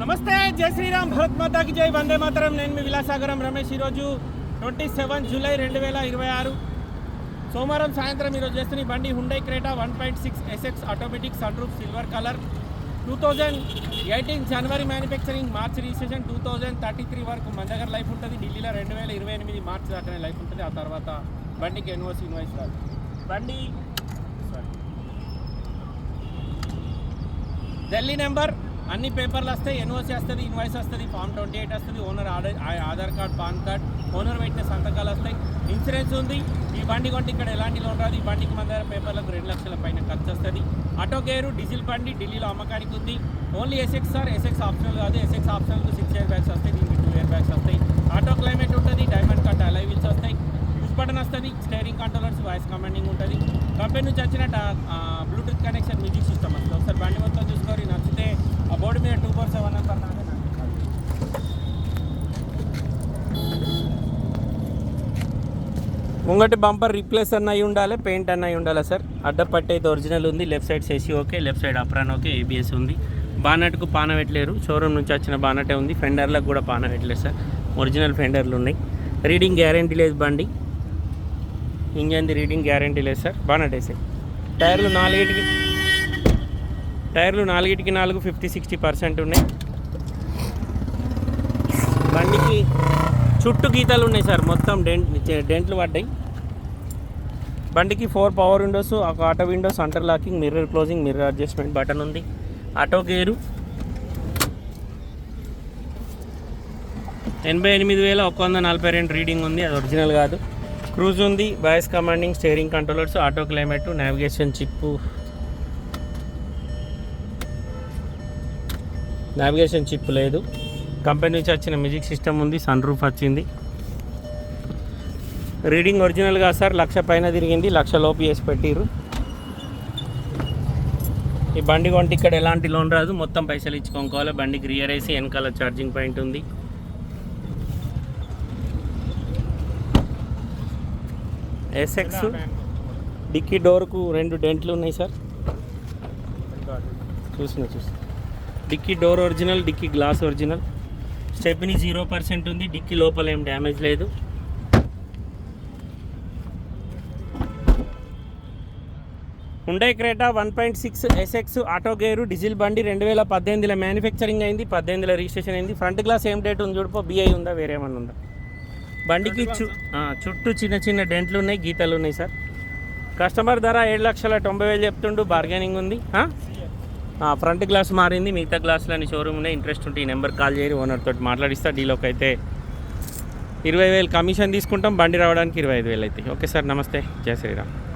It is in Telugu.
నమస్తే, జై శ్రీరామ్, భరత్ మాతాకి జై, వందే మాతరం. నేను మీ విలాసాగరం రమేష్. ఈరోజు 27 జూలై 2026 సోమవారం సాయంత్రం ఈరోజు చేస్తున్న బండి Hyundai Creta 1.6 SX automatic sun roof silver colour. 2018 జనవరి మ్యానుఫ్యాక్చరింగ్, మార్చ్ రిజిస్ట్రేషన్. 2033 వరకు మన దగ్గర లైఫ్ ఉంటుంది. ఢిల్లీలో 2028 మార్చ్ దాకానే లైఫ్ ఉంటుంది. ఆ తర్వాత బండికి ఇన్వాయిస్ రాదు. బండి ఢిల్లీ నెంబర్, అన్ని పేపర్లు వస్తాయి. ఎన్ఓసి వస్తుంది, ఇన్వాయిస్ వస్తుంది, ఫామ్ 28 వస్తుంది, owner Aadhaar card, pan card, owner పెట్టిన సంతకాలు వస్తాయి. ఇన్సూరెన్స్ ఉంది. ఈ బండి కొంటే ఇక్కడ ఎలాంటి లోన్ రాదు. ఈ బండికి మన దగ్గర పేపర్లకు 2 లక్షల పైన ఖర్చు వస్తుంది. ఆటో గేరు డీజిల్ బండి, ఢిల్లీలో అమ్మకానికి ఉంది. Only SX sir, SX optional కాదు. ఎస్ఎక్స్ ఆప్షనల్కు 6 ఇయర్ బ్యాగ్స్ వస్తాయి, దీనికి 2 ఇయర్ బ్యాగ్స్ వస్తాయి. ఆటో క్లైమేట్ ఉంటుంది, డైమండ్ కట్ అలై వీల్స్ వస్తాయి, పుష్ బటన్ వస్తుంది, స్టీరింగ్ కంట్రోలర్స్, వాయిస్ కమాండింగ్ ఉంటుంది. కంపెనీ నుంచి వచ్చిన బ్లూటూత్ కనెక్షన్ మ్యూజిక్ సిస్టమ్ వస్తుంది. ఒకసారి బండి మొత్తం చూసుకొని నచ్చితే ఆ బోర్డు మీద 247 నెంబర్ నాదే. ముంగటి బంపర్ రీప్లేస్ అన్న అయి ఉండాలి, పెయింట్ అన్న అయి ఉండాలి సార్. అడ్డపట్టి అయితే ఒరిజినల్ ఉంది. Left side సేసీ okay, left side apron okay, ABS ఉంది. బానట్కు పాన పెట్టలేరు, షోరూమ్ నుంచి వచ్చిన బానటే ఉంది. ఫెండర్లకు కూడా పాన పెట్టలేదు సార్, ఒరిజినల్ ఫెండర్లు ఉన్నాయి. రీడింగ్ గ్యారంటీ లేదు బండి, ఇంజన్ది రీడింగ్ గ్యారంటీ లేదు సార్. బానట్ వేసే టైర్లు 4 4 50-60% ఉన్నాయి. బండికి చుట్టూ గీతలు ఉన్నాయి సార్, మొత్తం డెంట్లు పడ్డాయి. బండికి 4 పవర్ విండోస్, ఒక auto window, centre locking, mirror closing, mirror adjustment button ఉంది. ఆటో గేరు 88,142 రీడింగ్ ఉంది, అది ఒరిజినల్ కాదు. క్రూజ్ ఉంది, voice commanding, steering controllers, auto climate, navigation chip లేదు. కంపెనీ నుంచి వచ్చిన మ్యూజిక్ సిస్టమ్ ఉంది, సన్ రూఫ్ వచ్చింది. రీడింగ్ ఒరిజినల్ కాదు సార్, 1,00,000 పైన తిరిగింది, 1,00,000 లోపు చేసి పెట్టిర్రు. ఈ బండి కొంటే ఇక్కడ ఎలాంటి లోన్ రాదు, మొత్తం పైసలు ఇచ్చుకోవాలి. బండికి రియర్ ఐసి, వెనకాల ఛార్జింగ్ పాయింట్ ఉంది. ఎస్ఎక్స్ డిక్కీ డోర్కు 2 డెంట్లు ఉన్నాయి సార్, చూసిన dickey door original, dickey glass original. Stepney 0% ఉంది, డిక్కీ లోపల ఏం డ్యామేజ్ లేదు. Hyundai Creta 1.6 SX auto gear diesel బండి, 2018లో మ్యానుఫ్యాక్చరింగ్ అయింది, 2018లో రిజిస్ట్రేషన్ అయింది. ఫ్రంట్ గ్లాస్ ఏం డేట్ ఉంది చూడిపో, బిఐ ఉందా వేరేమన్నా ఉందా. బండికి చుట్టూ చిన్న డెంట్లు ఉన్నాయి, గీతలు ఉన్నాయి సార్. కస్టమర్ ధర 7,90,000 చెప్తుండు, బార్గెనింగ్ ఉంది. ఫ్రంట్ గ్లాస్ మారింది, మిగతా గ్లాసులని షోరూమ్ ఉన్నాయి. ఇంట్రెస్ట్ ఉంటే ఈ నెంబర్ కాల్ చేయరు, ఓనర్ తోటి మాట్లాడిస్తా. డీలోకి అయితే 20,000 కమిషన్ తీసుకుంటాం, బండి రావడానికి 25,000 అవుతాయి. ఓకే సార్, నమస్తే, జై శ్రీరామ్.